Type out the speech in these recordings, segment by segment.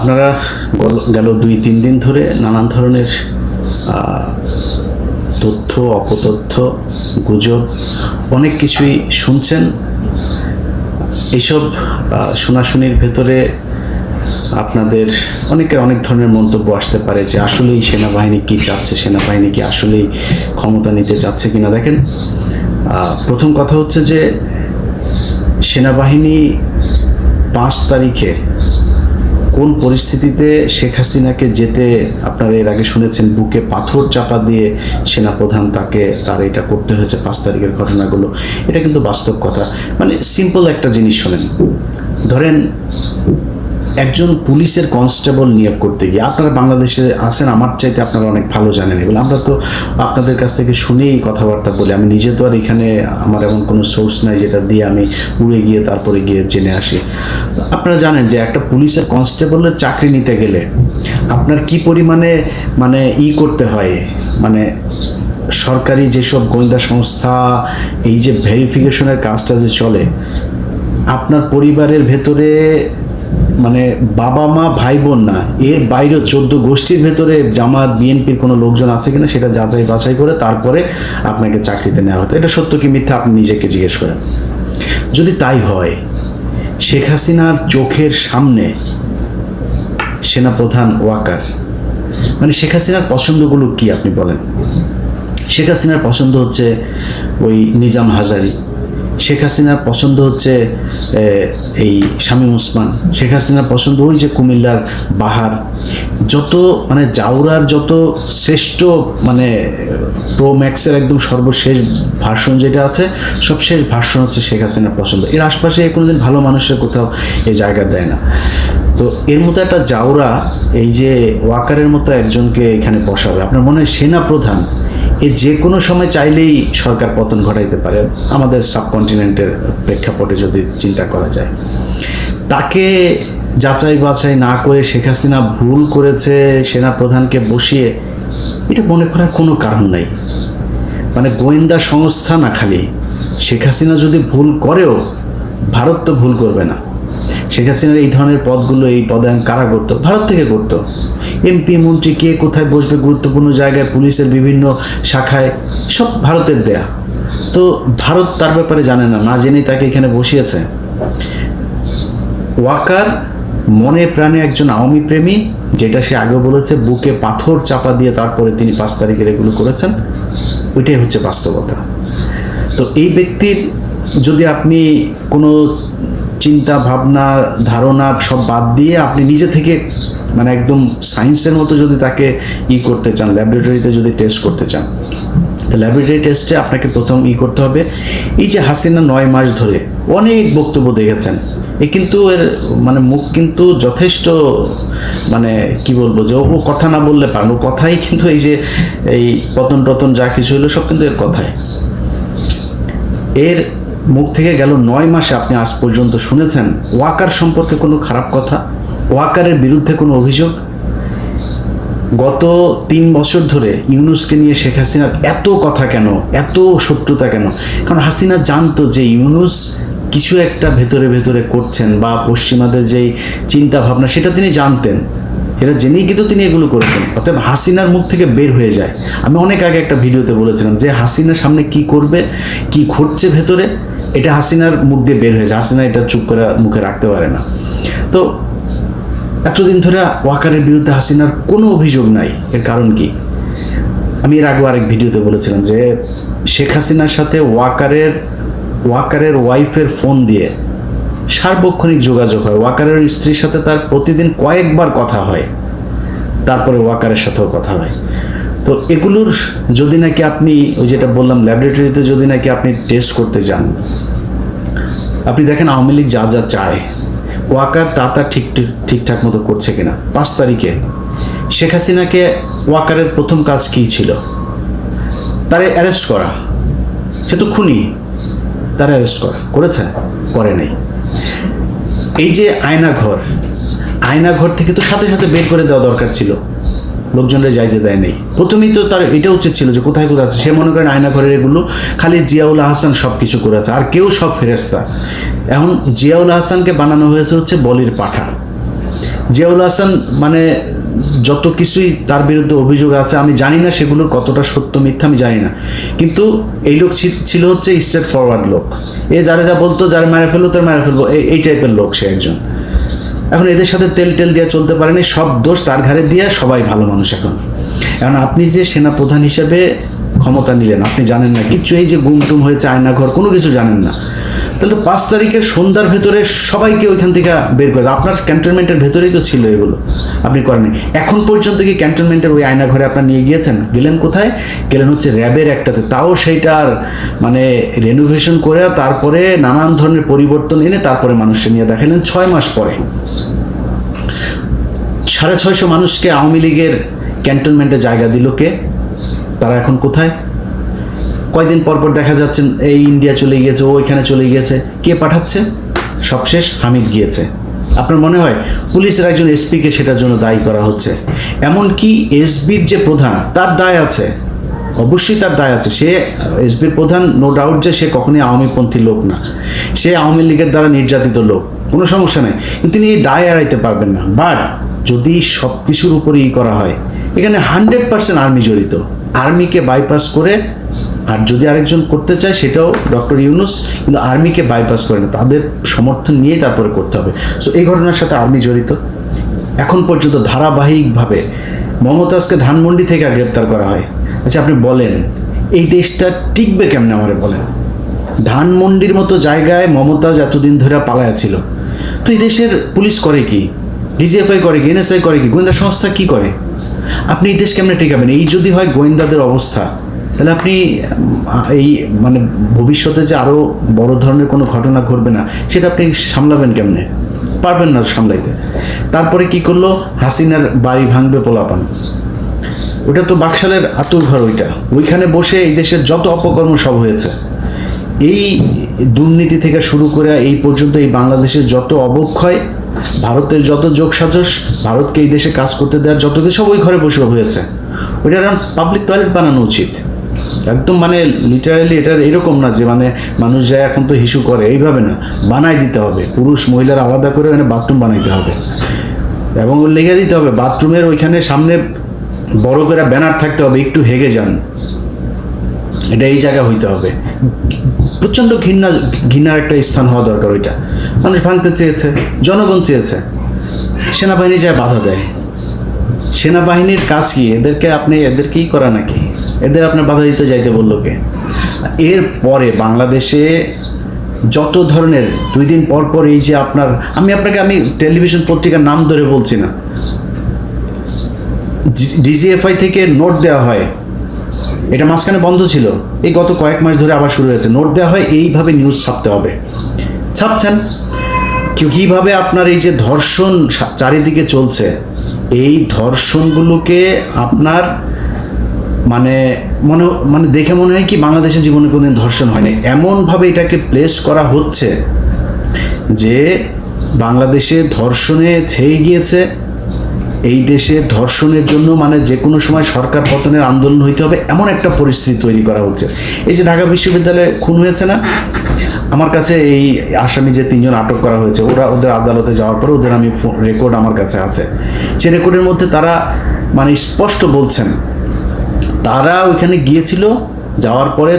আপনারা গেল 2-3 দিন ধরে নানান ধরনের তথ্য, অপতথ্য, গুজব অনেক কিছুই শুনছেন। এইসব শোনাশুনির ভেতরে আপনাদের অনেকের অনেক ধরনের মন্তব্য আসতে পারে যে আসলেই সেনাবাহিনী কি চাচ্ছে, সেনাবাহিনী কি আসলেই ক্ষমতা নিতে চাচ্ছে কিনা। দেখেন, প্রথম কথা হচ্ছে যে সেনাবাহিনী 5 তারিখে কোন পরিস্থিতিতে শেখ হাসিনাকে যেতে আপনারা এর আগে শুনেছেন, বুকে পাথর চাপা দিয়ে সেনাপ্রধান তার এটা করতে হয়েছে 5 তারিখের ঘটনাগুলো। এটা কিন্তু বাস্তব কথা। মানে সিম্পল একটা জিনিস শোনেন, ধরেন একজন পুলিশের কনস্টেবল নিয়োগ করতে গিয়ে, আপনারা বাংলাদেশে আছেন, আমার চাইতে আপনারা অনেক ভালো জানেন এগুলো। আমরা তো আপনাদের কাছ থেকে শুনেই কথাবার্তা বলি। আমি নিজে তো আর এখানে আমার এমন কোনো সোর্স নাই যেটা দিয়ে আমি উড়ে গিয়ে তারপরে গিয়ে জেনে আসি। আপনারা জানেন যে একটা পুলিশের কনস্টেবলের চাকরি নিতে গেলে আপনার কি পরিমাণে করতে হয়, মানে সরকারি যেসব গোয়েন্দা সংস্থা এই যে ভেরিফিকেশনের কাজটা যে চলে, আপনার পরিবারের ভেতরে মানে বাবা মা ভাই বোন না, এর বাইরেও 14 গোষ্ঠীর ভেতরে জামাত বিএনপির কোনো লোকজন আছে কিনা সেটা যাচাই বাছাই করে তারপরে আপনাকে চাকরিতে নেওয়া হতো। এটা সত্য কি মিথ্যা আপনি নিজেকে জিজ্ঞেস করেন। যদি তাই হয়, শেখ হাসিনার চোখের সামনে সেনাপ্রধান ওয়াকার, মানে শেখ হাসিনার পছন্দগুলো কি আপনি বলেন? শেখ হাসিনার পছন্দ হচ্ছে ওই নিজাম হাজারি, শেখ হাসিনার পছন্দ হচ্ছে এই শামীম ওসমান, শেখ হাসিনার পছন্দ ওই যে কুমিল্লার বাহার, যত মানে জাউরার যত শ্রেষ্ঠ মানে প্রো ম্যাক্সের একদম সর্বশেষ ভার্সন যেটা আছে, সব শেষ ভার্সন হচ্ছে শেখ হাসিনার পছন্দ। এর আশপাশে কোনোদিন ভালো মানুষের কোথাও এই জায়গা দেয় না। তো এর মতো একটা জাউরা এই যে ওয়াকারের মতো একজনকে এখানে বসাবে, আপনার মনে হয় সেনা প্রধান এ যে কোনো সময় চাইলেই সরকার পতন ঘটাইতে পারে? আমাদের সাবকন্টিনেন্টের প্রেক্ষাপটে যদি চিন্তা করা যায়, তাকে যাচাই বাছাই না করে শেখ হাসিনা ভুল করেছে সেনা প্রধানকে বসিয়ে, এটা মনে করার কোনো কারণ নাই। মানে গোয়েন্দা সংস্থা না, খালি শেখ হাসিনা যদি ভুল করেও ভারত তো ভুল করবে না। শেখ হাসিনার এই ধরনের পদগুলো, এই পদায়ন কারা করতো? ভারত থেকে করতো। এমপি মন্ত্রী কে কোথায় বসবে গুরুত্বপূর্ণ জায়গায়, পুলিশের বিভিন্ন শাখায়, সব ভারতের দেয়া। তো ভারত তার ব্যাপারে জানে না, না জেনেই তাকে এখানে বসিয়েছে। ওয়াকার মনে প্রাণে একজন আওয়ামী প্রেমী, যেটা সে আগে বলেছে, বুকে পাথর চাপা দিয়ে তারপরে তিনি 5 তারিখের এগুলো করেছেন, ওইটাই হচ্ছে বাস্তবতা। তো এই ব্যক্তির যদি আপনি কোনো চিন্তা ভাবনা ধারণা সব বাদ দিয়ে আপনি নিজে থেকে মানে একদম সায়েন্সের মতো যদি তাকে করতে চান, ল্যাবরেটরিতে যদি টেস্ট করতে চান, তো ল্যাবরেটরি টেস্টে আপনাকে প্রথম করতে হবে, এই যে হাসিনা 9 মাস ধরে অনেক বক্তব্য দেখেছেন, কিন্তু এর মানে মুখ কিন্তু যথেষ্ট মানে কি বলবো, যে ও কথা না বললে পারেন, ও কথাই কিন্তু এই যে এই পতন টতন যা কিছু হলো সব কিন্তু এর কথায়। এর মুখ থেকে গেল 9 মাসে আপনি আজ পর্যন্ত শুনেছেন ওয়াকার সম্পর্কে কোনো খারাপ কথা, ওয়াকারের বিরুদ্ধে কোনো অভিযোগ? গত 3 বছর ধরে ইউনূসকে নিয়ে শেখ হাসিনার এত কথা কেন, এত শত্রুতা কেন? কারণ হাসিনা জানতো যে ইউনূস কিছু একটা ভেতরে ভেতরে করছেন, বা পশ্চিমাদের যেই চিন্তা ভাবনা সেটা তিনি জানতেন, এটা জেনেই কিন্তু তিনি এগুলো করেছেন। অতএব হাসিনার মুখ থেকে বের হয়ে যায়। আমি অনেক আগে একটা ভিডিওতে বলেছিলাম যে হাসিনার সামনে কি করবে, কি ঘটছে ভেতরে, এটা হাসিনার মুখ দিয়ে বের হয়ে যায়। হাসিনা এটা চুপ করে মুখে রাখতে পারে না। তো এতদিন ধরে ওয়াকারের বিরুদ্ধে হাসিনার কোনো অভিযোগ নাই, এর কারণ কি? আমি এর আগে আরেক ভিডিওতে বলেছিলাম যে শেখ হাসিনার সাথে ওয়াকারের ওয়াইফের ফোন দিয়ে সার্বক্ষণিক যোগাযোগ হয়, ওয়াকারের স্ত্রীর সাথে তার প্রতিদিন কয়েকবার কথা হয়, তারপরে ওয়াকারের সাথেও কথা হয়। তো এগুলোর যদি নাকি আপনি ওই যেটা বললাম ল্যাবরেটরিতে যদি নাকি আপনি টেস্ট করতে যান, আপনি দেখেন আওয়ামী লীগ যা যা চায় ওয়াকার তা ঠিকঠাক মতো করছে কিনা। 5 তারিখে শেখ হাসিনাকে ওয়াকারের প্রথম কাজ কী ছিল? তারে অ্যারেস্ট করা। সে তো খুনি, তারা অ্যারেস্ট করেছে? করে নাই। এই যে আয়নাঘর থেকে তো সাথে সাথে বের করে দেওয়া দরকার ছিল, লোকজনরা যাইতে দেয় নেই। প্রথমেই তো তার এটা উচিত ছিল যে কোথায় আছে। সে মনে করেন আয়নাঘরের এগুলো খালি জিয়াউল আহসান সব কিছু করেছে, আর কেউ সব ফেরেস্তা। এখন জিয়াউল আহসানকে বানানো হয়েছে হচ্ছে বলির পাঠা। জিয়াউল হাসান মানে যত কিছুই তার বিরুদ্ধে অভিযোগ আছে, আমি জানি না সেগুলোর কতটা সত্য মিথ্যা আমি জানি না, কিন্তু এই লোক ছিল হচ্ছে স্ট্রেট ফরওয়ার্ড লোক। যারা যা বলতো, যারা মেরে ফেলবো তার মেরে ফেলবো, এই টাইপের লোক সে একজন। এখন এদের সাথে তেল দিয়ে চলতে পারেনি, সব দোষ তার ঘাড়ে দিয়ে, সবাই ভালো মানুষ এখন। আপনি যে সেনা প্রধান হিসেবে ক্ষমতা নিলেন, আপনি জানেন না কিচ্ছু, এই যে গুমটুম হয়েছে আয়নাঘর, কোনো কিছু জানেন না। তাহলে 5 তারিখের সন্ধ্যার ভেতরে সবাইকে ওইখান থেকে বের করে, আপনার ক্যান্টনমেন্টের ভেতরেই তো ছিল এগুলো, আপনি করেননি। এখন পর্যন্ত কি ক্যান্টনমেন্টের ওই আয়নাঘরে আপনার নিয়ে গিয়েছেন? গেলেন কোথায়? গেলেন হচ্ছে র্যাবের একটাতে, তাও সেইটার মানে রেনোভেশন করে তারপরে নানান ধরনের পরিবর্তন এনে তারপরে মানুষকে নিয়ে দেখালেন 6 মাস পরে। 650 মানুষকে আওয়ামী লীগের ক্যান্টনমেন্টে জায়গা দিল কে? তারা এখন কোথায়? কয়দিন পর দেখা যাচ্ছেন এই ইন্ডিয়া চলে গিয়েছে, ও এখানে চলে গিয়েছে। কে পাঠাচ্ছে? সবশেষ হামিদ গিয়েছে। আপনার মনে হয় পুলিশের একজন এসপিকে সেটার জন্য দায়ী করা হচ্ছে? এমনকি এসবির যে প্রধান, তার দায় আছে, অবশ্যই তার দায় আছে। সে এসবির প্রধান, নো ডাউট যে সে কখনোই আওয়ামীপন্থী লোক না, সে আওয়ামী লীগের দ্বারা নির্যাতিত লোক, কোনো সমস্যা নেই, কিন্তু তিনি এই দায় এড়াইতে পারবেন না। বাট যদি সব কিছুর উপরেই করা হয়, এখানে 100% আর্মি জড়িত। আর্মিকে বাইপাস করে, আর যদি আরেকজন করতে চায় সেটাও ডক্টর ইউনূস, কিন্তু আর্মিকে বাইপাস করে না, তাদের সমর্থন নিয়ে তারপরে করতে হবে। সো এই ঘটনার সাথে আর্মি জড়িত। এখন পর্যন্ত ধারাবাহিকভাবে মমতাজকে ধানমন্ডি থেকে গ্রেপ্তার করা হয়। আচ্ছা আপনি বলেন এই দেশটা টিকবে কেমনে? আমারে বলেন। ধানমন্ডির মতো জায়গায় মমতাজ এতদিন ধরে পালায়া ছিল, তো এই দেশের পুলিশ করে কি? ডিজিএফআই করে কি? এনএসআই করে কি? গোয়েন্দা সংস্থা কি করে? আপনি এই দেশ কেমনে টিকাবেন? এই যদি হয় গোয়েন্দাদের অবস্থা, তাহলে আপনি এই মানে ভবিষ্যতে যে আরও বড় ধরনের কোনো ঘটনা ঘটবে না, সেটা আপনি সামলাবেন কেমনে? পারবেন না সামলাইতে। তারপরে কি করলো? হাসিনার বাড়ি ভাঙবে পোলাপান, ওটা তো বাকশালের আতুর ঘর, ওইখানে বসে এই দেশের যত অপকর্ম সব হয়েছে। এই দুর্নীতি থেকে শুরু করে এই পর্যন্ত এই বাংলাদেশের যত অবক্ষয়, ভারতের যত যোগসাজশ, ভারতকে এই দেশে কাজ করতে দেওয়ার যত কিছু, সব ওই ঘরে বসে হয়েছে। ওইটার পাবলিক টয়লেট বানানো উচিত একদম, মানে লিটারালি। এটার এরকম না যে মানে মানুষ যায় এখন তো হিসু করে, এইভাবে না, বানাই দিতে হবে। পুরুষ মহিলার আলাদা করে ওখানে বাথরুম বানাইতে হবে, এবং লেগে দিতে হবে বাথরুমের ওইখানে সামনে বড় করে ব্যানার থাকতে হবে, একটু হেগে যান, এটা এই জায়গা হইতে হবে। প্রচণ্ড ঘৃণার একটা স্থান হওয়া দরকার। ওইটা মানুষ ভাঙতে চেয়েছে, জনগণ চেয়েছে, সেনাবাহিনী যায় বাধা দেয়। সেনাবাহিনীর কাজ কি? এদেরকেই করা নাকি? এদের আপনার বাধা দিতে যাইতে বললো কে? এরপরে বাংলাদেশে যত ধরনের 2 দিন পর পর এই যে আমি টেলিভিশন পত্রিকার নাম ধরে বলছি না, ডিজিএফআই থেকে নোট দেওয়া হয়, এটা মাঝখানে বন্ধ ছিল, এই গত কয়েক মাস ধরে আবার শুরু হয়েছে। নোট দেওয়া হয়, এইভাবে নিউজ ছাপতে হবে, ছাপছেন। কীভাবে আপনার এই যে ধর্ষণ চারিদিকে চলছে, এই ধর্ষণগুলোকে আপনার মানে দেখে মনে হয় কি বাংলাদেশের জীবনে কোনোদিন ধর্ষণ হয়নি, এমনভাবে এটাকে প্লেস করা হচ্ছে যে বাংলাদেশে ধর্ষণে ছেয়ে গিয়েছে। এই দেশে ধর্ষণের জন্য মানে যে কোনো সময় সরকার পতনের আন্দোলন হইতে হবে, এমন একটা পরিস্থিতি তৈরি করা হচ্ছে। এই যে ঢাকা বিশ্ববিদ্যালয়ে খুন হয়েছে না, আমার কাছে এই আসামি যে 3 জন আটক করা হয়েছে, ওদের আদালতে যাওয়ার পরে ওদের রেকর্ড আমার কাছে আছে। সে রেকর্ডের মধ্যে তারা মানে স্পষ্ট বলছেন, তারা ওইখানে গিয়েছিল, যাওয়ার পরে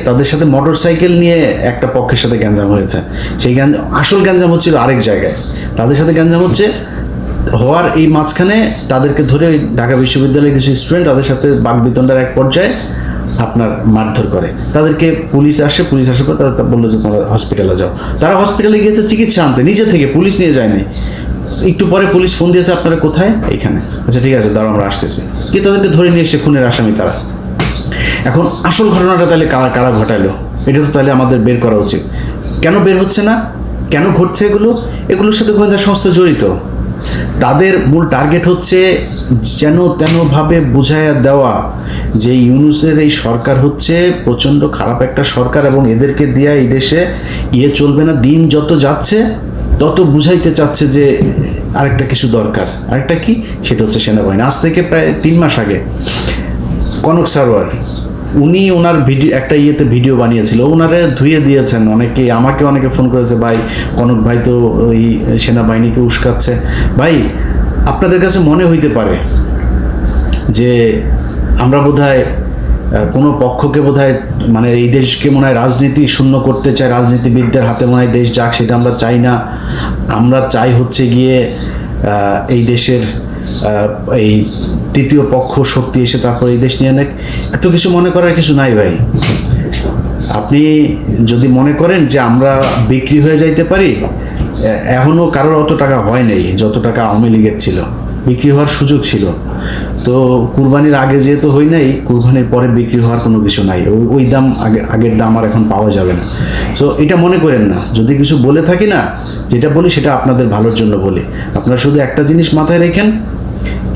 তাদের সাথে মোটরসাইকেল নিয়ে একটা পক্ষের সাথে গ্যাঞ্জাম হয়েছে। সেই আসল গ্যাঞ্জাম হচ্ছিল আরেক জায়গায়, তাদের সাথে গ্যাঞ্জাম হওয়ার এই মাঝখানে তাদেরকে ধরে ওই ঢাকা বিশ্ববিদ্যালয়ের কিছু স্টুডেন্ট তাদের সাথে বাকবিতণ্ডার এক পর্যায়ে আপনার মারধর করে। তাদেরকে পুলিশ আসার পর তারা বললো যে তোমরা হসপিটালে যাও। তারা হসপিটালে গিয়েছে চিকিৎসা আনতে, নিজে থেকে, পুলিশ নিয়ে যায়নি। একটু পরে পুলিশ ফোন দিয়েছে, আপনারা কোথায়? এখানে। আচ্ছা ঠিক আছে, দাঁড়াও আমরা আসতেছি। কি তাদেরকে ধরে নিয়ে এসে খুনের আসামি তারা। এখন আসল ঘটনাটা তাহলে কারা ঘটাইলো, এটা তো তাহলে আমাদের বের করা উচিত। কেন বের হচ্ছে না? কেন ঘটছে এগুলোর সাথে গোয়েন্দা সংস্থা জড়িত। তাদের মূল টার্গেট হচ্ছে যেন তেনভাবে বুঝাইয়া দেওয়া যে ইউনূসের এই সরকার হচ্ছে প্রচণ্ড খারাপ একটা সরকার, এবং এদেরকে দিয়ে এই দেশে চলবে না। দিন যত যাচ্ছে তত বুঝাইতে চাচ্ছে যে আরেকটা কিছু দরকার। আরেকটা কি? সেটা হচ্ছে সেনাবাহিনী। আজ থেকে প্রায় 3 মাস আগে কনক সারোয়ার উনি ওনার ভিডিও একটা ইয়েতে ভিডিও বানিয়েছিল, ওনারে ধুয়ে দিয়েছেন অনেকে, আমাকে অনেকে ফোন করেছে, ভাই কনক ভাই তো ওই সেনাবাহিনীকে উস্কাচ্ছে। ভাই আপনাদের কাছে মনে হইতে পারে যে আমরা বোধহয় কোনো পক্ষকে বোধহয় মানে এই দেশকে মনে হয় রাজনীতি শূন্য করতে চায়, রাজনীতিবিদদের হাতে মনে হয় দেশ যাক, সেটা আমরা চাই না। আমরা চাই হচ্ছে গিয়ে এই দেশের এই তৃতীয় পক্ষ শক্তি এসে তারপর এই দেশ নিয়ে নেয়। এত কিছু মনে করার কিছু নাই ভাই। আপনি যদি মনে করেন যে আমরা বিক্রি হয়ে যাইতে পারি, এখনও কারোর অত টাকা হয় নাই যত টাকা আওয়ামী লীগের ছিল, বিক্রি হওয়ার সুযোগ ছিল। তো কুরবানির আগে যেহেতু হই নাই, কুরবানির পরে বিক্রি হওয়ার কোনো কিছু নাই, ওই দাম আগের দাম আর এখন পাওয়া যাবে না। সো এটা মনে করেন না, যদি কিছু বলে থাকি না, যেটা বলি সেটা আপনাদের ভালোর জন্য বলি। আপনারা শুধু একটা জিনিস মাথায় রেখেন,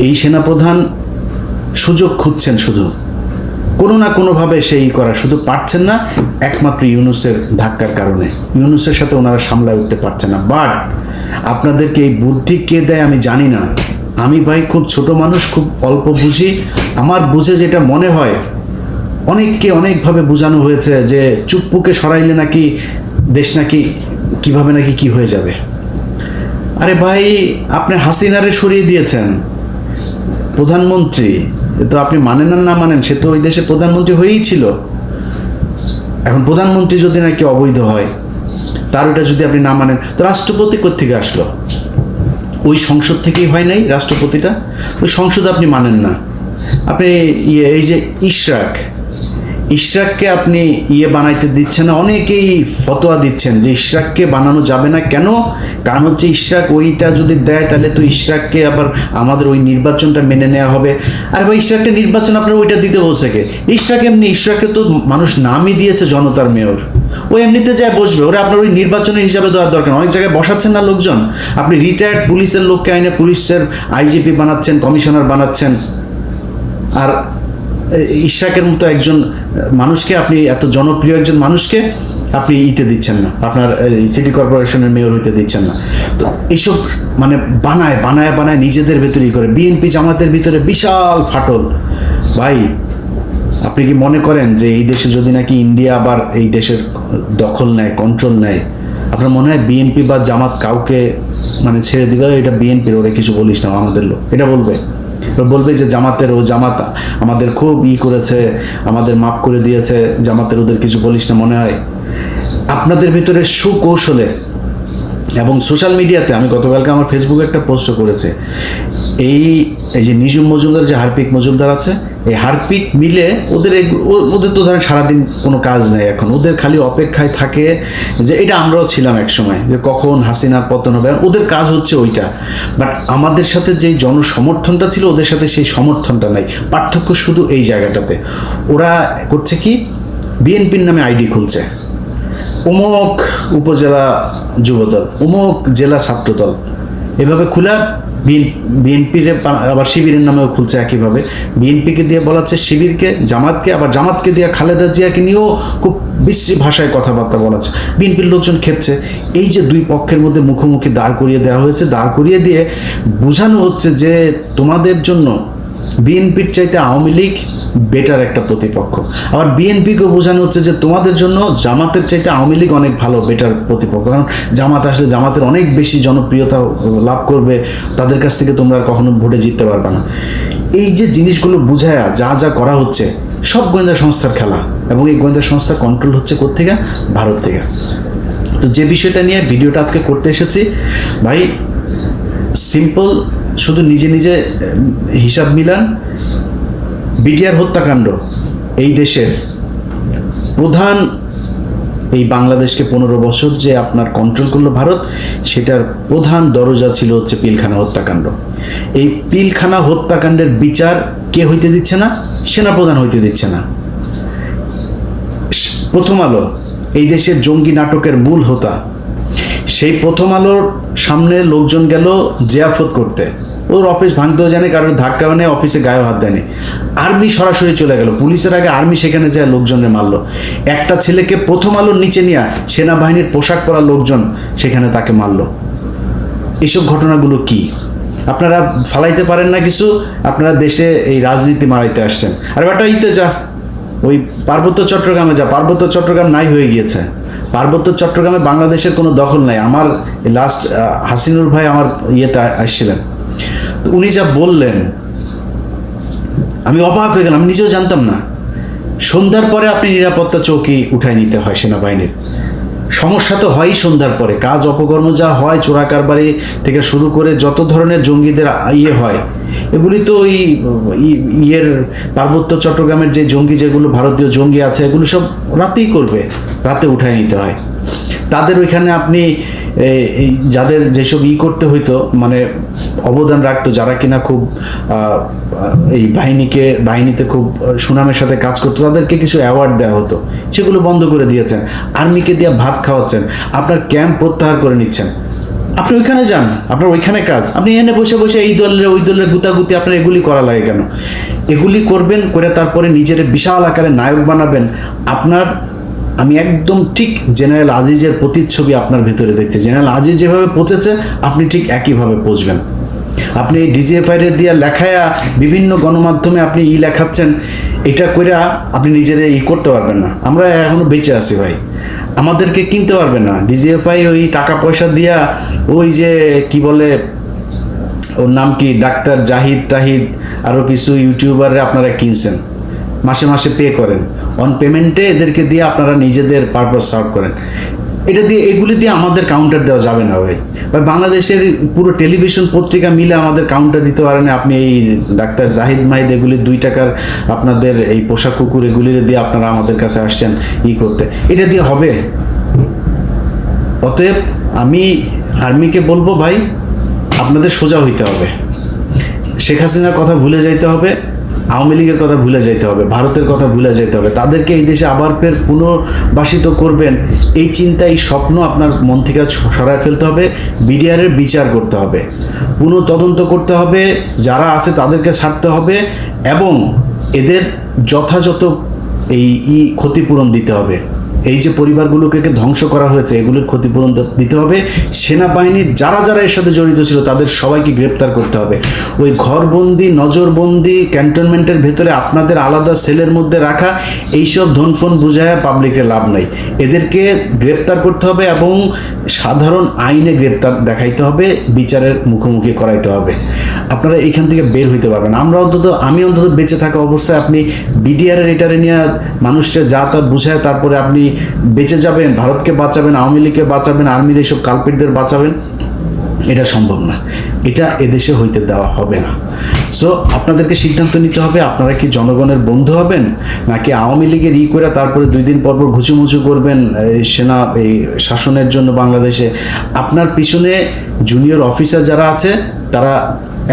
এই সেনাপ্রধান সুযোগ খুঁজছেন, শুধু কোনো না কোনোভাবে সেই করা, শুধু পারছেন না একমাত্র ইউনূসের ধাক্কার কারণে। ইউনূসের সাথে ওনারা সামলায় উঠতে পারছে না। বাট আপনাদেরকে এই বুদ্ধি কে দেয় আমি জানি না। আমি ভাই খুব ছোট মানুষ, খুব অল্প বুঝি। আমার বুঝে যেটা মনে হয়, অনেককে অনেকভাবে বোঝানো হয়েছে যে চুপ্পুকে সরাইলে নাকি দেশ নাকি কিভাবে নাকি কি হয়ে যাবে। আরে ভাই আপনি হাসিনারে সরিয়ে দিয়েছেন প্রধানমন্ত্রী, তো আপনি মানেন আর না মানেন, সে তো ওই দেশে প্রধানমন্ত্রী হয়েই ছিল। এখন প্রধানমন্ত্রী যদি নাকি অবৈধ হয়, তার ওটা যদি আপনি না মানেন, তো রাষ্ট্রপতি কোত্থেকে আসলো? ওই সংসদ থেকেই হয় নাই রাষ্ট্রপতিটা? ওই সংসদ আপনি মানেন না। আপনি এই যে ইশরাককে আপনি বানাইতে দিচ্ছেন না, অনেকেই ফতোয়া দিচ্ছেন যে ইশরাককে বানানো যাবে না। কেন? কারণ হচ্ছে ইশরাক ওইটা যদি দেয় তাহলে তো ইশরাককে আবার আমাদের ওই নির্বাচনটা মেনে নেওয়া হবে। আর ভাই ইশরাকটা নির্বাচন আপনার ওইটা দিতে বলছে কে? ইশরাককে তো মানুষ নামই দিয়েছে জনতার মেয়র, ও এমনিতে যায় বসবে, ওরা আপনার ওই নির্বাচনের হিসাবে দেওয়ার দরকার। অনেক জায়গায় বসাচ্ছেন না লোকজন, আপনি রিটায়ার্ড পুলিশের লোককে আইনে পুলিশের আইজিপি বানাচ্ছেন, কমিশনার বানাচ্ছেন। আর ইশরাকের মতো একজন মানুষকে, আপনি এত জনপ্রিয় একজন মানুষকে আপনি দিচ্ছেন না, আপনার সিটি কর্পোরেশনের মেয়র হইতে দিচ্ছেন না। তো এইসব মানে বানায় নিজেদের ভেতরেই করে। বিএনপি জামাতের ভিতরে বিশাল ফাটল। ভাই আপনি কি মনে করেন যে এই দেশে যদি নাকি ইন্ডিয়া আবার এই দেশের দখল নেয়, কন্ট্রোল নেয়, আপনার মনে হয় বিএনপি বা জামাত কাউকে মানে ছেড়ে দিবে? এটা বিএনপির, ওরা কিছু বলিস না আমাদের লোক, এটা বলবে যে জামাত আমাদের খুব করেছে, আমাদের মাফ করে দিয়েছে, জামাতের ওদের কিছু বলিস না। মনে হয় আপনাদের ভিতরে সুকৌশলে এবং সোশ্যাল মিডিয়াতে, আমি গতকালকে আমার ফেসবুকে একটা পোস্টও করেছে, এই যে নিজুম মজুমদার, যে হারপিক মজুমদার আছে, এই হারপিক মিলে ওদের তো ধরেন সারাদিন কোনো কাজ নেই, এখন ওদের খালি অপেক্ষায় থাকে যে এটা আমরাও ছিলাম এক সময়, যে কখন হাসিনার পতন হবে, ওদের কাজ হচ্ছে ওইটা। বাট আমাদের সাথে যেই জনসমর্থনটা ছিল, ওদের সাথে সেই সমর্থনটা নাই। পার্থক্য শুধু এই জায়গাটাতে। ওরা করছে কি, বিএনপির নামে আইডি খুলছে, অমুক উপজেলা যুবদল, অমুক জেলা ছাত্রদল, এভাবে খোলা বিএনপির, আবার শিবিরের নামেও খুলছে একইভাবে। বিএনপিকে দিয়ে বলাচ্ছে শিবিরকে, জামাতকে, আবার জামাতকে দিয়ে খালেদা জিয়াকে নিয়েও খুব বিশ্রী ভাষায় কথাবার্তা বলাচ্ছে। বিএনপির লোকজন খেপছে। এই যে দুই পক্ষের মধ্যে মুখোমুখি দাঁড় করিয়ে দেওয়া হয়েছে, দাঁড় করিয়ে দিয়ে বোঝানো হচ্ছে যে তোমাদের জন্য বিএনপির চাইতে আওয়ামী লীগ বেটার একটা প্রতিপক্ষ। আবার বিএনপিকেও বোঝানো হচ্ছে যে তোমাদের জন্য জামাতের চাইতে আওয়ামী লীগ অনেক ভালো, বেটার প্রতিপক্ষ। কারণ জামাত আসলে জামাতের অনেক বেশি জনপ্রিয়তা লাভ করবে, তাদের কাছ থেকে তোমরা কখনো ভোটে জিততে পারবে না। এই যে জিনিসগুলো বুঝায়া যা করা হচ্ছে, সব গোয়েন্দা সংস্থার খেলা। এবং এই গোয়েন্দা সংস্থা কন্ট্রোল হচ্ছে কোত্থেকে? ভারত থেকে। তো যে বিষয়টা নিয়ে ভিডিওটা আজকে করতে এসেছি ভাই, সিম্পল, শুধু নিজে হিসাব মিলান। বিডিআর হত্যাকাণ্ড এই দেশের প্রধান, এই বাংলাদেশকে 15 বছর যে আপনার কন্ট্রোল করলো ভারত, সেটার প্রধান দরজা ছিল হচ্ছে পিলখানা হত্যাকাণ্ড। এই পিলখানা হত্যাকাণ্ডের বিচার কে হইতে দিচ্ছে না? সেনাপ্রধান হইতে দিচ্ছে না। প্রথম আলো, এই দেশের জঙ্গি নাটকের মূল হোতা, সেই প্রথম আলোর সামনে লোকজন গেল জিয়াফত করতে, ওর অফিস ভাঙতেও জানে, কারোর ধাক্কাও নেই, অফিসে গায়ে হাত দেয়নি। আর্মি সরাসরি চলে গেল, পুলিশের আগে আর্মি সেখানে যায় লোকজনের মারলো। একটা ছেলেকে প্রথম আলোর নিচে নিয়ে সেনাবাহিনীর পোশাক পরা লোকজন সেখানে তাকে মারলো। এইসব ঘটনাগুলো কি আপনারা ফালাইতে পারেন না কিছু? আপনারা দেশে এই রাজনীতি মারাইতে আসছেন। আর বেটা যা, ওই পার্বত্য চট্টগ্রামে পার্বত্য চট্টগ্রাম নাই হয়ে গিয়েছে। পার্বত্য চট্টগ্রামে বাংলাদেশের কোনো দখল নাই। আমার লাস্ট হাসিনুর ভাই আমার ইয়েতে আসছিলেন, তো উনি যা বললেন আমি অবাক হয়ে গেলাম, আমি নিজেও জানতাম না। সন্ধ্যার পরে আপনি নিরাপত্তা চৌকি উঠায় নিতে হয় সেনাবাহিনীর। সমস্যা তো হয়ই সন্ধ্যার পরে, কাজ অপকর্ম যা হয়, চোরা কারবারি থেকে শুরু করে যত ধরনের জঙ্গিদের ইয়ে হয়, এগুলি তো ওই ইয়ের পার্বত্য চট্টগ্রামের যে জঙ্গি, যেগুলো ভারতীয় জঙ্গি আছে, এগুলো সব রাতেই করবে, রাতে উঠায় নিতে হয় তাদের। ওইখানে আপনি এই যাদের যেসব করতে হইতো, মানে অবদান রাখতো, যারা কিনা খুব এই বাহিনীতে খুব সুনামের সাথে কাজ করতো, তাদেরকে কিছু অ্যাওয়ার্ড দেওয়া হতো, সেগুলো বন্ধ করে দিয়েছেন। আর্মিকে দিয়ে ভাত খাওয়াচ্ছেন, আপনার ক্যাম্প প্রত্যাহার করে নিচ্ছেন। আপনি ওইখানে যান, আপনার ওইখানে কাজ, আপনি এনে বসে বসে এই দলের ওই দলের গুতাগুতি আপনার এগুলি করা লাগে কেন? এগুলি করবেন, করে তারপরে নিজের বিশাল আকারে নায়ক বানাবেন। আমি একদম ঠিক জেনারেল আজিজের প্রতিচ্ছবি আপনার ভেতরে দেখছি। জেনারেল আজিজ যেভাবে পৌঁছেছে, আপনি ঠিক একইভাবে পৌঁছবেন। আপনি ডিজিএফআই দিয়ে লেখায়া বিভিন্ন গণমাধ্যমে আপনি লেখাচ্ছেন, এটা করে আপনি নিজের করতে পারবেন না। আমরা এখনো বেঁচে আছি ভাই, আমাদেরকে কিনতে পারবেন না। ডিজিএফআই ওই টাকা পয়সা দিয়া, ওই যে কি বলে ওর নাম কি, ডাক্তার জাহিদ টাহিদ, আরও কিছু ইউটিউবাররা আপনারা কিনছেন, মাসে মাসে পে করেন, অন পেমেন্টে এদেরকে দিয়ে আপনারা নিজেদের পারপাস সার্ভ করেন। এটা দিয়ে, এগুলি দিয়ে আমাদের কাউন্টার দেওয়া যাবে না ভাই। বাংলাদেশের পুরো টেলিভিশন পত্রিকা মিলে আমাদের কাউন্টার দিতে পারেন। আপনি এই ডাক্তার জাহিদ মাহিদ এগুলি 2 টাকার আপনাদের এই পোশাক কুকুর এগুলি দিয়ে আপনারা আমাদের কাছে আসছেন করতে, এটা দিয়ে হবে? অতএব আমি আর্মিকে বলবো, ভাই আপনাদের সোজা হইতে হবে, শেখ হাসিনার কথা ভুলে যাইতে হবে, আওয়ামী লীগের কথা ভুলে যাইতে হবে, ভারতের কথা ভুলে যাইতে হবে। তাদেরকে এই দেশে আবার ফের পুনর্বাসিত করবেন, এই চিন্তা, এই স্বপ্ন আপনার মন থেকে সরায় ফেলতে হবে। বিডিআরের বিচার করতে হবে, পুনঃ তদন্ত করতে হবে, যারা আছে তাদেরকে ছাড়তে হবে, এবং এদের যথাযথ এই ক্ষতিপূরণ দিতে হবে। এই যে পরিবারগুলোকে ধ্বংস করা হয়েছে, এগুলোর ক্ষতিপূরণ দিতে হবে। সেনাবাহিনীর যারা যারা এর সাথে জড়িত ছিল তাদের সবাইকে গ্রেপ্তার করতে হবে। ওই ঘরবন্দি, নজরবন্দি, ক্যান্টনমেন্টের ভেতরে আপনাদের আলাদা সেলের মধ্যে রাখা, এইসব ধনফোন বুঝায় পাবলিকের লাভ নাই। এদেরকে গ্রেপ্তার করতে হবে এবং সাধারণ আইনে গ্রেপ্তার দেখাইতে হবে, বিচারের মুখোমুখি করাইতে হবে। আপনারা এখান থেকে বের হইতে পারবেন। আমি অন্তত বেঁচে থাকা অবস্থায় আপনি বিডিআরের এটারে নিয়ে মানুষকে যা তা বুঝায় তারপরে আপনি বেঁচে যাবেন, ভারতকে বাঁচাবেন, আওয়ামী লীগকে বাঁচাবেন, আর্মির এইসব কালপিটদের বাঁচাবেন, এটা সম্ভব না। এটা এদেশে হইতে দেওয়া হবে না। সো আপনাদেরকে সিদ্ধান্ত নিতে হবে, আপনারা কি জনগণের বন্ধু হবেন, নাকি আওয়ামী লীগের করে তারপরে 2 দিন পর ঘুচুমুচু করবেন এই শাসনের জন্য বাংলাদেশে? আপনার পিছনে জুনিয়র অফিসার যারা আছে তারা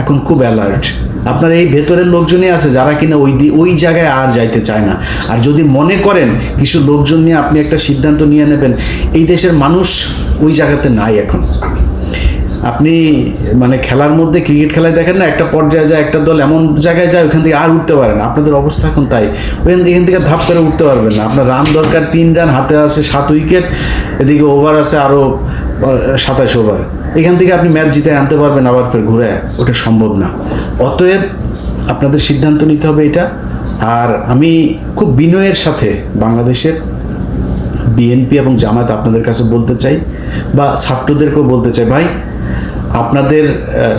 এখন খুব অ্যালার্ট। আপনার এই ভেতরের লোকজনই আছে যারা কিনা ওই জায়গায় আর যাইতে চায় না। আর যদি মনে করেন কিছু লোকজন নিয়ে আপনি একটা সিদ্ধান্ত নিয়ে নেবেন, এই দেশের মানুষ ওই জায়গাতে নাই এখন। আপনি মানে খেলার মধ্যে, ক্রিকেট খেলায় দেখেন না, একটা পর্যায়ে যায় একটা দল এমন জায়গায় যায় ওখান থেকে আর উঠতে পারে না। আপনাদের অবস্থা এখন তাই, এখান থেকে ধাপ করে উঠতে পারবেন না। আপনার রান দরকার 3 রান, হাতে আছে 7 উইকেট, এদিকে ওভার আছে আরও 27 ওভার। এখান থেকে আপনি ম্যাচ জিতে আনতে পারবেন আবার ফের ঘুরে? ওটা সম্ভব না। অতএব আপনাদের সিদ্ধান্ত নিতে হবে এটা। আর আমি খুব বিনয়ের সাথে বাংলাদেশের বিএনপি এবং জামায়াত আপনাদের কাছে বলতে চাই, বা ছাত্রদেরকেও বলতে চাই, ভাই আপনাদের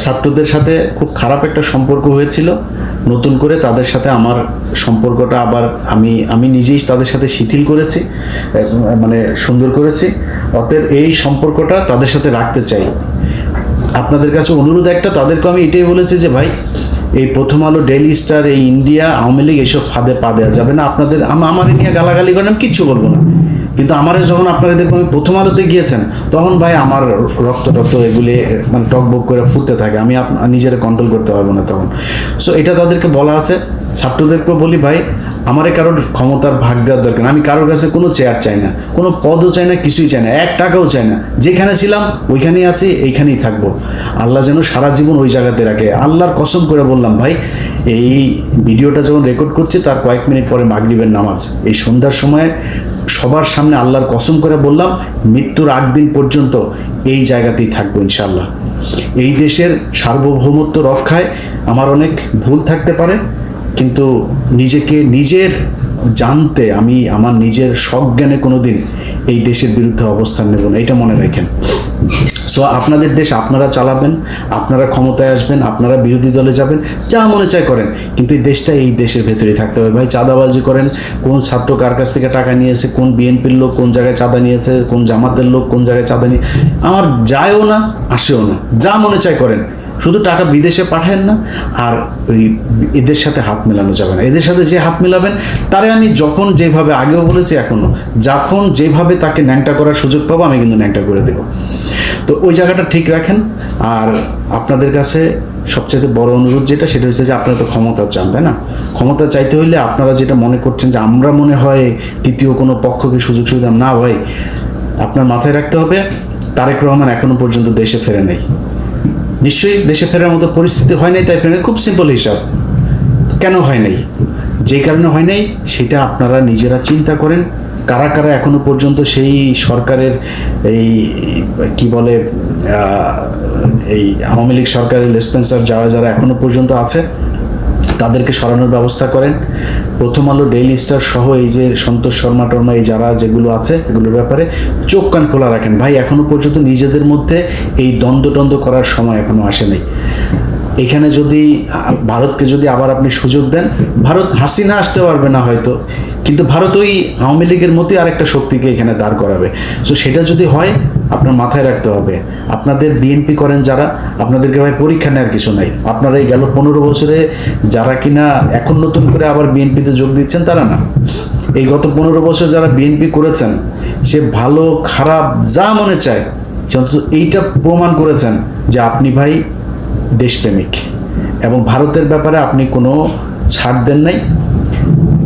ছাত্রদের সাথে খুব খারাপ একটা সম্পর্ক হয়েছিল, নতুন করে তাদের সাথে আমার সম্পর্কটা আবার আমি নিজেই তাদের সাথে শিথিল করেছি, মানে সুন্দর করেছি। অতএব এই সম্পর্কটা তাদের সাথে রাখতে চাই। আপনাদের কাছে অনুরোধ একটা, তাদেরকে আমি এটাই বলেছি যে ভাই, এই প্রথম আলো, ডেইলি স্টার, এই ইন্ডিয়া, আওয়ামী লীগ, এইসব ফাঁদে পা দেওয়া যাবে না। আপনাদের আমার নিয়ে গালাগালি করেন, আমি কিচ্ছু বলবো না, কিন্তু আমারে যখন আপনারা দেখবেন আমি প্রথম আলোতে গিয়েছেন, তখন ভাই আমার রক্ত এগুলি মানে টকবক করে ফুটতে থাকে, আমি নিজের কন্ট্রোল করতে পারবো না তখন। সো এটা তাদেরকে বলা আছে। ছাত্রদেরকেও বলি, ভাই আমারে কারোর ক্ষমতার ভাগ দেওয়ার দরকার না। আমি কারোর কাছে কোনো চেয়ার চাই না, কোনো পদও চাই না, কিছুই চাই না, 1 টাকাও চাই না। যেখানে ছিলাম ওইখানেই আছি, এইখানেই থাকবো। আল্লাহ যেন সারা জীবন ওই জায়গাতে রাখে। আল্লাহর কসম করে বললাম ভাই, এই ভিডিওটা যখন রেকর্ড করছি তার কয়েক মিনিট পরে মাগরিবের নামাজ, এই সন্ধ্যার সময় সবার সামনে আল্লাহর কসম করে বললাম, মৃত্যুর আগ দিন পর্যন্ত এই জায়গাতেই থাকবো ইনশাআল্লাহ। এই দেশের সার্বভৌমত্ব রক্ষায় আমার অনেক ভুল থাকতে পারে, কিন্তু নিজেকে নিজের জানতে আমি আমার নিজের সজ্ঞানে কোনো দিন এই দেশের বিরুদ্ধে অবস্থান নেব না, এটা মনে রাখেন। সো আপনাদের দেশ আপনারা চালাবেন, আপনারা ক্ষমতায় আসবেন, আপনারা বিরোধী দলে যাবেন, যা মনে চায় করেন, কিন্তু এই দেশটা এই দেশের ভেতরেই থাকতে হবে। ভাই চাঁদাবাজি করেন, কোন ছাত্র কার কাছ থেকে টাকা নিয়েছে, কোন বিএনপির লোক কোন জায়গায় চাঁদা নিয়েছে, কোন জামাতের লোক কোন জায়গায় চাঁদা নিয়ে, আমার যায়ও না আসেও না, যা মনে চায় করেন, শুধু টাকা বিদেশে পাঠায়েন না। আর ওই এদের সাথে হাত মেলানো যাবে না। এদের সাথে যে হাত মেলাবেন তারে আমি যখন যেভাবে আগেও বলেছি এখনও, যখন যেভাবে তাকে ন্যাংটা করার সুযোগ পাবো আমি কিন্তু ন্যাংটা করে দেবো। তো ওই জায়গাটা ঠিক রাখেন। আর আপনাদের কাছে সবচেয়ে বড় অনুরোধ যেটা, সেটা হচ্ছে যে আপনারা তো ক্ষমতা চান, তাই না? ক্ষমতা চাইতে হইলে আপনারা যেটা মনে করছেন যে আমরা মনে হয় তৃতীয় কোনো পক্ষকে সুযোগ সুবিধা, না ভাই, আপনার মাথায় রাখতে হবে তারেক রহমান এখনো পর্যন্ত দেশে ফেরে নেই। নিশ্চয়ই দেশে ফেরার মতো পরিস্থিতি হয় নাই, তাই ফেরে। খুব সিম্পল হিসাব, কেন হয় নাই, যেই কারণে হয় নাই সেটা আপনারা নিজেরা চিন্তা করেন। কারা কারা এখনো পর্যন্ত সেই সরকারের এই কি বলে এই আওয়ামী লীগ সরকারের লেসপেন্সার যারা যারা এখনো পর্যন্ত আছে তাদেরকে সরানোর ব্যবস্থা করেন। প্রথম আলো, ডেইলি স্টার সহ এই যে সন্তোষ শর্মা টর্মা এই যারা যেগুলো আছে এগুলোর ব্যাপারে চোখ কান খোলা রাখেন। ভাই এখনো পর্যন্ত নিজেদের মধ্যে এই দ্বন্দ্ব করার সময় এখনো আসেনি। এখানে যদি ভারতকে যদি আবার আপনি সুযোগ দেন, ভারত হাসিনা আসতে পারবে না হয়তো, কিন্তু ভারত ওই আওয়ামী লীগের মতোই আরেকটা শক্তিকে এখানে দাঁড় করাবে। সো সেটা যদি হয় আপনার মাথায় রাখতে হবে, আপনাদের বিএনপি করেন যারা, আপনাদেরকে ভাই পরীক্ষা নেওয়ার কিছু নাই। আপনারা এই গেল 15 বছরে যারা কিনা এখন নতুন করে আবার বিএনপিতে যোগ দিচ্ছেন তারা না, এই গত 15 বছর যারা বিএনপি করেছেন, সে ভালো খারাপ যা মনে চায় সে অন্তত এইটা প্রমাণ করেছেন যে আপনি ভাই দেশপ্রেমিক, এবং ভারতের ব্যাপারে আপনি কোনো ছাড় দেন নাই।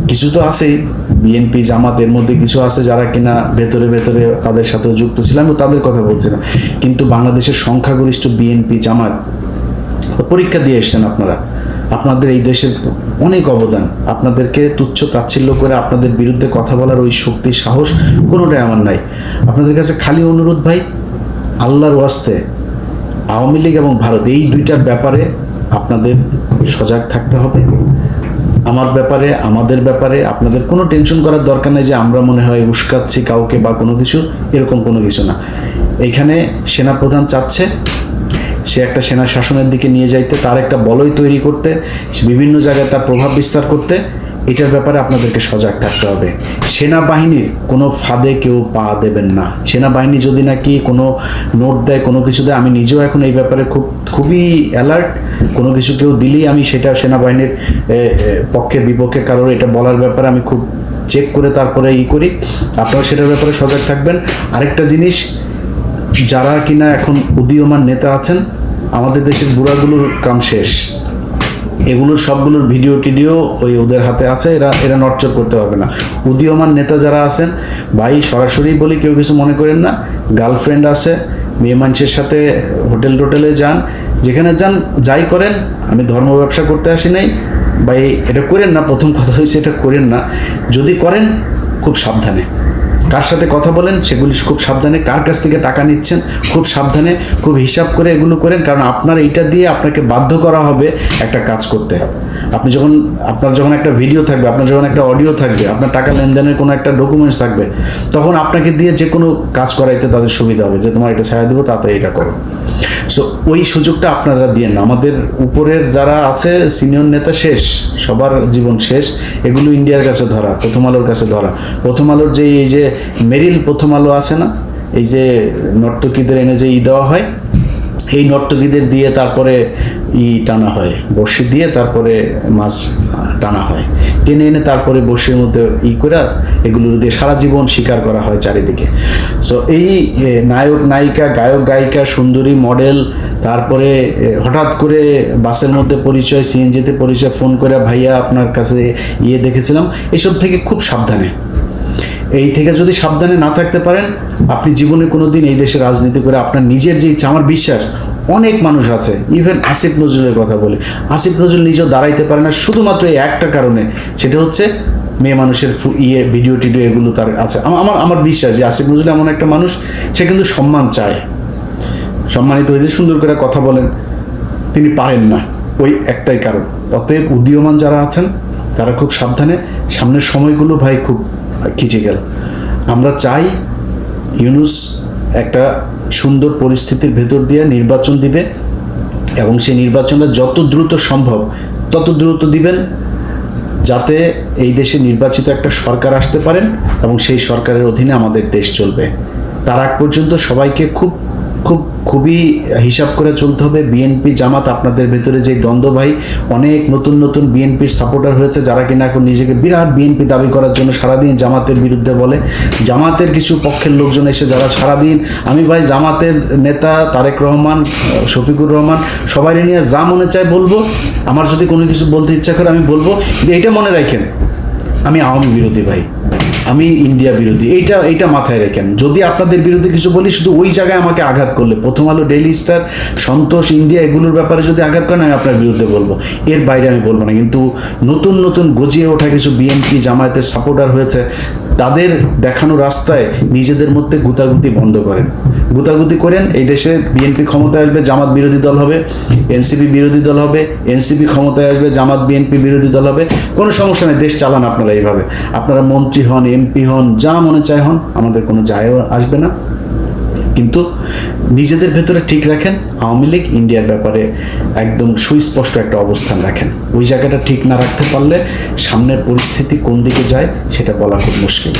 কিছু তো আছেই, বিএনপি জামাতের মধ্যে কিছু আছে যারা কিনা ভেতরে ভেতরে তাদের সাথে যুক্ত ছিল, আমি তাদের কথা বলছিলাম, কিন্তু বাংলাদেশের সংখ্যাগরিষ্ঠ বিএনপি জামাত পরীক্ষা দিয়ে এসছেন আপনারা। আপনাদের এই দেশের অনেক অবদান, আপনাদেরকে তুচ্ছ তাচ্ছিল্য করে আপনাদের বিরুদ্ধে কথা বলার ওই শক্তি সাহস কোনোটাই আমার নাই। আপনাদের কাছে খালি অনুরোধ ভাই, আল্লাহর ওয়াস্তে আওয়ামী লীগ এবং ভারত এই দুইটার ব্যাপারে আপনাদের সজাগ থাকতে হবে। আমার ব্যাপারে, আমাদের ব্যাপারে আপনাদের কোনো টেনশন করার দরকার নেই যে আমরা মনে হয় উস্কাচ্ছি কাউকে বা কোনো কিছু, এরকম কোনো কিছু না। এইখানে সেনাপ্রধান চাচ্ছে সে একটা সেনা শাসনের দিকে নিয়ে যাইতে, তার একটা বলয় তৈরি করতে, বিভিন্ন জায়গায় তার প্রভাব বিস্তার করতে। এটার ব্যাপারে আপনাদেরকে সজাগ থাকতে হবে। সেনাবাহিনীর কোনো ফাঁদে কেউ পা দেবেন না। সেনাবাহিনী যদি নাকি কোনো নোট দেয়, কোনো কিছু দেয়, আমি নিজেও এখন এই ব্যাপারে খুবই অ্যালার্ট। কোনো কিছু কেউ দিলেই আমি সেটা সেনাবাহিনীর পক্ষে বিপক্ষে কারোর এটা বলার ব্যাপারে আমি খুব চেক করে তারপরে করি। আপনারা সেটার ব্যাপারে সজাগ থাকবেন। আরেকটা জিনিস, যারা কিনা এখন উদীয়মান নেতা আছেন, আমাদের দেশের বুড়াগুলোর কাম শেষ, এগুলোর সবগুলোর ভিডিও টিডিও ওই ওদের হাতে আছে, এরা নড়চড় করতে পারবে না। উদীয়মান নেতা যারা আছেন ভাই, সরাসরি বলি, কেউ কিছু মনে করেন না, গার্লফ্রেন্ড আছে, মেয়ে মানুষের সাথে হোটেলে যান, যেখানে যান যাই করেন, আমি ধর্ম ব্যবসা করতে আসি নাই ভাই, এটা করেন না। প্রথম কথা হয়েছে এটা করেন না। যদি করেন খুব সাবধানে, কার সাথে কথা বলেন সেগুলি খুব সাবধানে, কার কাছ থেকে টাকা নিচ্ছেন খুব সাবধানে, খুব হিসাব করে এগুলো করেন। কারণ আপনার এইটা দিয়ে আপনাকে বাধ্য করা হবে একটা কাজ করতে। আপনার যখন একটা ভিডিও থাকবে, আপনার যখন একটা অডিও থাকবে, আপনার টাকা লেনদেনের কোনো একটা ডকুমেন্টস থাকবে, তখন আপনাকে দিয়ে যে কোনো কাজ করাইতে তাদের সুবিধা হবে যে তোমার এটা ছাড়া দেবো, তাতে এটা করো। সো ওই সুযোগটা আপনারা দিয়ে না। আমাদের উপরের যারা আছে সিনিয়র নেতা শেষ, সবার জীবন শেষ। এগুলো ইন্ডিয়ার কাছে ধরা, প্রথম আলোর কাছে ধরা। প্রথম আলোর যে এই যে মেরিল প্রথম আলো আছে না, এই যে নর্তকীদের এনে যে দেওয়া হয়, এই নর্তকীদের দিয়ে তারপরে টানা হয়, বড়শি দিয়ে তারপরে মাছ টানা হয়, টেনে এনে তারপরে বড়শির মধ্যে করে এগুলো দিয়ে সারা জীবন শিকার করা হয় চারিদিকে। সো এই নায়ক নায়িকা, গায়ক গায়িকা, সুন্দরী মডেল, তারপরে হঠাৎ করে বাসের মধ্যে পরিচয়, সিএনজিতে পরিচয়, ফোন করে ভাইয়া আপনার কাছে দেখেছিলাম, এসব থেকে খুব সাবধানে। এই থেকে যদি সাবধানে না থাকতে পারেন, আপনি জীবনে কোনো দিন এই দেশে রাজনীতি করে আপনার নিজের যে ইচ্ছা, আমার বিশ্বাস অনেক মানুষ আছে, ইভেন আসিফ নজরুলের কথা বলে, আসিফ নজরুল নিজেও দাঁড়াইতে পারে না শুধুমাত্র এই একটা কারণে, সেটা হচ্ছে মেয়ে মানুষের ভিডিও টিডিও এগুলো তার আছে। আমার বিশ্বাস যে আসিফ নজরুল এমন একটা মানুষ, সে কিন্তু সম্মান চায়, সম্মানিত হয়ে সুন্দর করে কথা বলেন, তিনি পারেন না, ওই একটাই কারণ। অতএব উদীয়মান যারা আছেন তারা খুব সাবধানে সামনের সময়গুলো ভাই খুব ক্রিটিক্যাল। আমরা চাই ইউনূস একটা সুন্দর পরিস্থিতির ভেতর দিয়ে নির্বাচন দিবে এবং সেই নির্বাচনটা যত দ্রুত সম্ভব তত দ্রুত দিবেন, যাতে এই দেশে নির্বাচিত একটা সরকার আসতে পারেন এবং সেই সরকারের অধীনে আমাদের দেশ চলবে। তার আগ পর্যন্ত সবাইকে খুবই হিসাব করে চলতে হবে। বিএনপি জামাত আপনাদের ভেতরে যে দ্বন্দ্ব ভাই, অনেক নতুন নতুন বিএনপির সাপোর্টার হয়েছে যারা কিনা এখন নিজেকে বিরাট বিএনপি দাবি করার জন্য সারাদিন জামাতের বিরুদ্ধে বলে। জামাতের কিছু পক্ষের লোকজন এসে যারা সারাদিন, আমি ভাই জামাতের নেতা তারেক রহমান, শফিকুর রহমান সবাই নিয়ে যা মনে চায় বলবো, আমার যদি কোনো কিছু বলতে ইচ্ছা করে আমি বলবো, কিন্তু এইটা মনে রাখেন আমি আওয়ামী বিরোধী ভাই, আমি ইন্ডিয়া বিরোধী, এইটা মাথায় রেখেন। যদি আপনাদের বিরুদ্ধে কিছু বলি শুধু ওই জায়গায় আমাকে আঘাত করলে, প্রথম আলো, ডেইলি স্টার, সন্তোষ, ইন্ডিয়া এগুলোর ব্যাপারে যদি আঘাত করেন আমি আপনার বিরুদ্ধে বলবো, এর বাইরে আমি বলবো না। কিন্তু নতুন নতুন গজিয়ে ওঠা কিছু বিএনপি জামায়াতের সাপোর্টার হয়েছে, তাদের দেখানো রাস্তায় নিজেদের মধ্যে গুতাগুতি বন্ধ করেন। গুতাগুতি করেন, এই দেশে বিএনপি ক্ষমতায় আসবে, জামাত বিরোধী দল হবে, এনসিপি বিরোধী দল হবে, এনসিপি ক্ষমতায় আসবে, জামাত বিএনপি বিরোধী দল হবে, কোনো সমস্যা নেই, দেশ চালান আপনারা এইভাবে। আপনারা মন্ত্রী হন, এমপি হন, যা মনে চায় হন, আমাদের কোনো যায় আসবে না। কিন্তু নিজেদের ভেতরে ঠিক রাখেন, আওয়ামী লীগ ইন্ডিয়ার ব্যাপারে একদম সুস্পষ্ট একটা অবস্থান রাখেন। ওই জায়গাটা ঠিক না রাখতে পারলে সামনের পরিস্থিতি কোন দিকে যায় সেটা বলা খুব মুশকিল।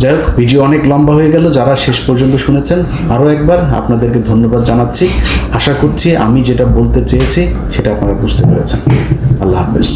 যাই হোক, ভিডিও অনেক লম্বা হয়ে গেল। যারা শেষ পর্যন্ত শুনেছেন আরও একবার আপনাদেরকে ধন্যবাদ জানাচ্ছি। আশা করছি আমি যেটা বলতে চেয়েছি সেটা আপনারা বুঝতে পেরেছেন। আল্লাহ হাফেজ।